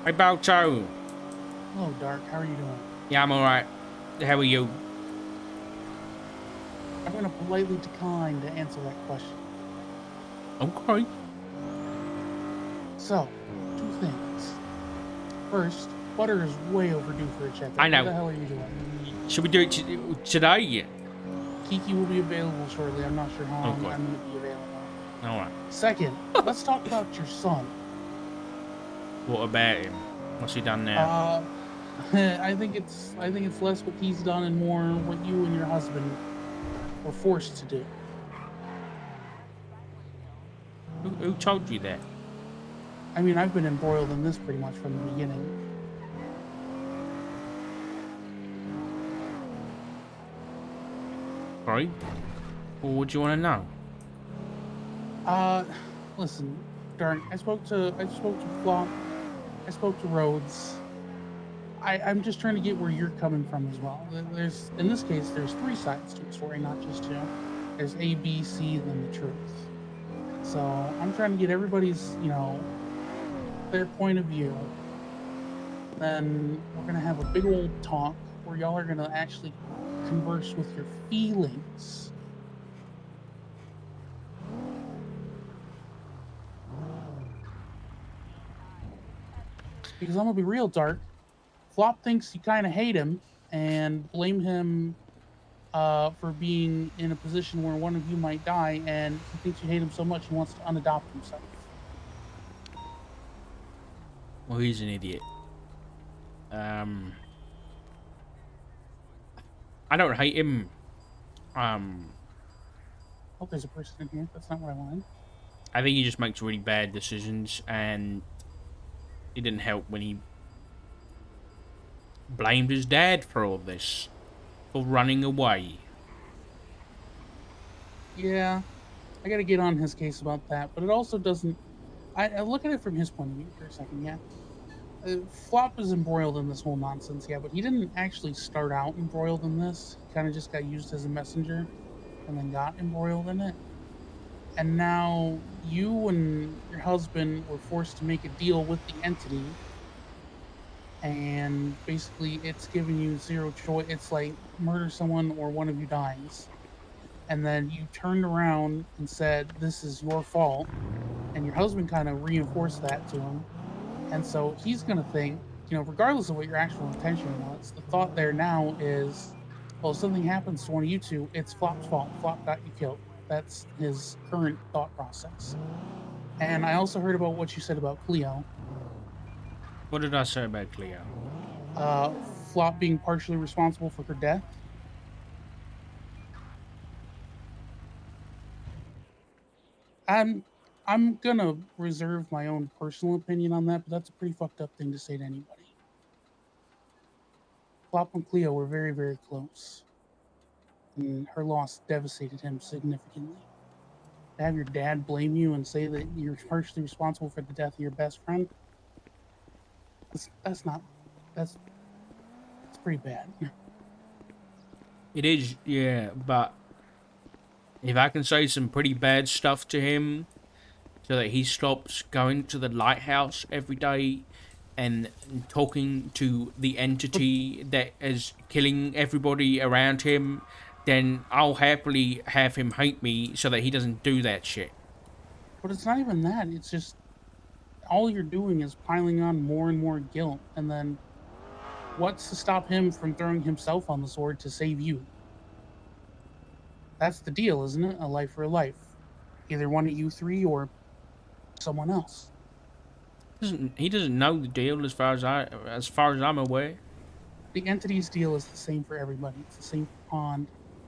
Hey, Balto. Hello, Dark. How are you doing? Yeah, I'm alright. How are you? I'm going to politely decline to answer that question. Okay. So, two things. First, Butter is way overdue for a I checkup. What know. the hell are you doing? Should we do it today? Kiki will be available shortly. I'm not sure how long Okay. I'm going to be available. Alright. Second, let's talk about your son. What about him? What's he done now? Uh, I think it's less what he's done and more what you and your husband were forced to do. Who told you that? I mean, I've been embroiled in this pretty much from the beginning. Sorry? Well, what do you want to know? Uh, listen, Dark. I spoke to Flop. I spoke to Rhodes. I'm just trying to get where you're coming from as well. There's in this case, there's three sides to a story, not just two. There's A, B, C, then the truth. So I'm trying to get everybody's, their point of view. Then we're gonna have a big old talk where y'all are gonna actually converse with your feelings. Because I'm gonna be real, Dark. Flop thinks you kind of hate him and blame him for being in a position where one of you might die, and he thinks you hate him so much he wants to unadopt himself. Well, he's an idiot. Um, I don't hate him. Um, Oh, there's a person in here. That's not what I wanted. I think he just makes really bad decisions, and it didn't help when he blamed his dad for all this, for running away. Yeah, I got to get on his case about that, but it also doesn't. I look at it from his point of view for a second. Yeah, Flop is embroiled in this whole nonsense. Yeah, but he didn't actually start out embroiled in this. He kind of just got used as a messenger and then got embroiled in it. And now you and your husband were forced to make a deal with the entity, and basically it's giving you zero choice. It's like murder someone or one of you dies. And then you turned around and said, "This is your fault." And your husband kind of reinforced that to him. And so he's going to think, regardless of what your actual intention was, the thought there now is, well, if something happens to one of you two, it's Flop's fault. Flop got you killed. That's his current thought process. And I also heard about what you said about Cleo. What did I say about Cleo? Flop being partially responsible for her death. I'm I'm gonna reserve my own personal opinion on that, but that's a pretty fucked up thing to say to anybody. Flop and Cleo were very, very close, and her loss devastated him significantly. To have your dad blame you and say that you're partially responsible for the death of your best friend, that's not that's that's pretty bad. It is, yeah, but if I can say some pretty bad stuff to him so that he stops going to the lighthouse every day and talking to the But entity that is killing everybody around him, then I'll happily have him hate me so that he doesn't do that shit. but it's not even that. It's just all you're doing is piling on more and more guilt, and then what's to stop him from throwing himself on the sword to save you? That's the deal, isn't it? A life for a life. Either one of you three or someone else. He doesn't know the deal as far as I'm aware. The entity's deal is the same for everybody. It's the same for Pond.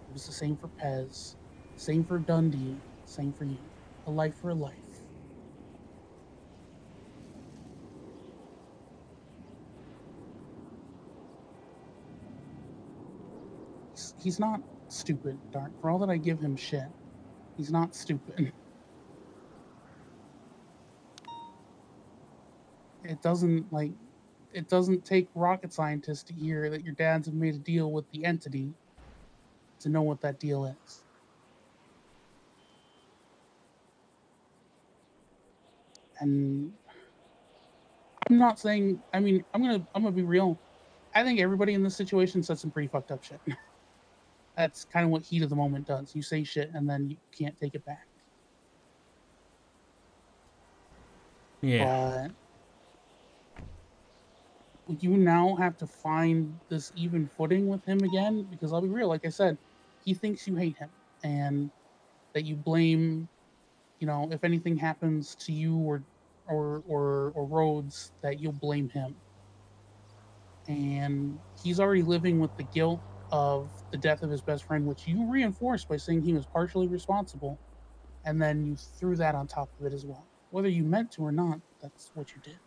It was the same for Pez. Same for Dundee. Same for you. A life for a life. He's not stupid, Dark. For all that I give him shit, he's not stupid. It doesn't like it doesn't take rocket scientists to hear that your dads have made a deal with the entity to know what that deal is. And I'm not saying. I mean, I'm gonna be real. I think everybody in this situation said some pretty fucked up shit. That's kind of what heat of the moment does. You say shit and then you can't take it back. Yeah. But you now have to find this even footing with him again because I'll be real. Like I said, he thinks you hate him and that you blame. If anything happens to you or Rhodes, that you'll blame him. And he's already living with the guilt of the death of his best friend, which you reinforced by saying he was partially responsible, and then you threw that on top of it as well. Whether you meant to or not, that's what you did.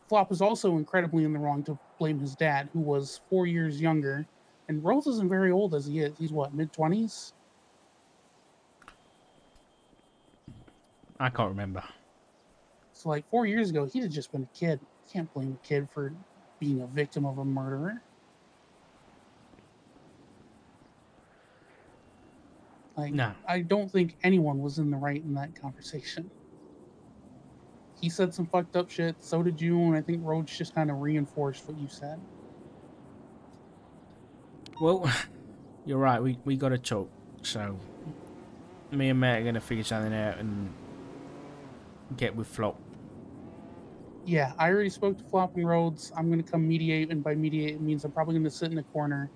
Flop is also incredibly in the wrong to blame his dad, who was 4 years younger, and Rose isn't very old as he is. He's what, mid 20s? I can't remember. So, like 4 years ago, he'd have just been a kid. You can't blame a kid for being a victim of a murderer. Like, No. I don't think anyone was in the right in that conversation. He said some fucked up shit. So did you, and I think Rhodes just kind of reinforced what you said. Well, you're right. We got to talk. So me and Matt are gonna figure something out and get with Flop. Yeah, I already spoke to Flop and Rhodes. I'm gonna come mediate, and by mediate it means I'm probably gonna sit in a corner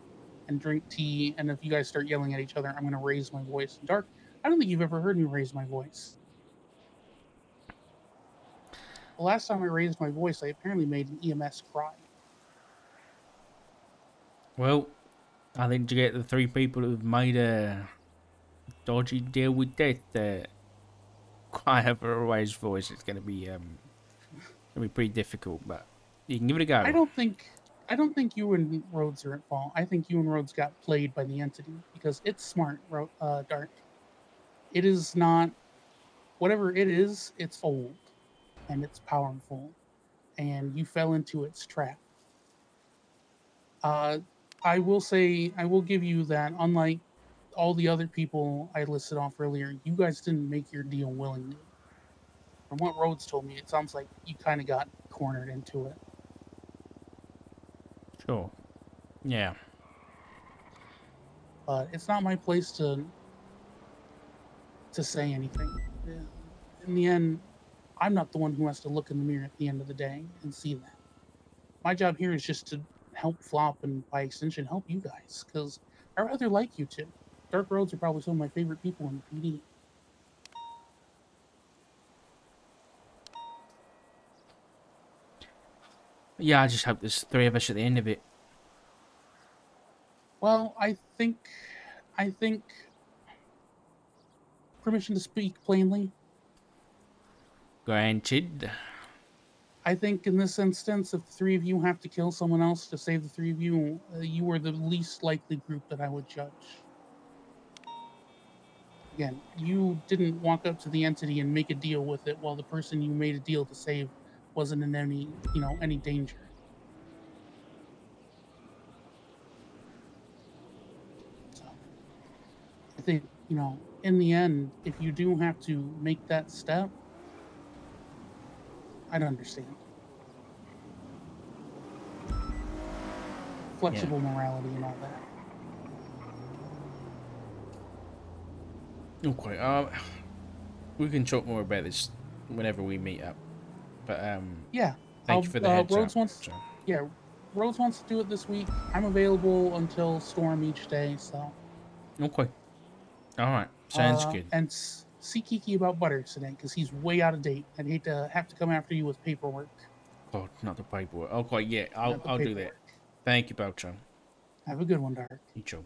and drink tea. And if you guys start yelling at each other, I'm gonna raise my voice. Dark, I don't think you've ever heard me raise my voice. The last time I raised my voice, I apparently made an EMS cry. Well, I think to get the three people who've made a dodgy deal with death, quite have a raised voice, it's gonna be pretty difficult. But you can give it a I go. don't think I don't think you and Rhodes are at fault. I think you and Rhodes got played by the entity because it's smart, Dark. It is not whatever it is. It's old and it's powerful, and you fell into its trap. Uh, I will say, I will give you that. Unlike all the other people I listed off earlier, you guys didn't make your deal willingly. From what Rhodes told me, it sounds like you kind of got cornered into it. Sure. Yeah. But it's not my place to say anything. In the end, I'm not the one who has to look in the mirror at the end of the day and see that. My job here is just to help Flop and by extension help you guys because I rather like you two. Dark Roads are probably some of my favorite people in the PD. Yeah. I just hope there's three of us at the end of it. Well, I think permission to speak plainly. Granted. I think in this instance, if the three of you have to kill someone else to save the three of you, you are the least likely group that I would judge. Again, you didn't walk up to the entity and make a deal with it while the person you made a deal to save wasn't in any danger. So I think, in the end, if you do have to make that step, I'd understand. Yeah. Flexible morality and all that. Okay. We can talk more about this whenever we meet up. But Yeah, thank you for the heads up. Rhodes wants. So, Yeah, Rhodes wants to do it this week. I'm available until Storm each day, so. okay. All right. Sounds good. And see Kiki about Butters today because he's way out of date. I'd hate to have to come after you with paperwork. God, not the paperwork. Okay, yeah, Not the I'll do that. paperwork. Thank you, Beltran. Have a good one, Dark. You too.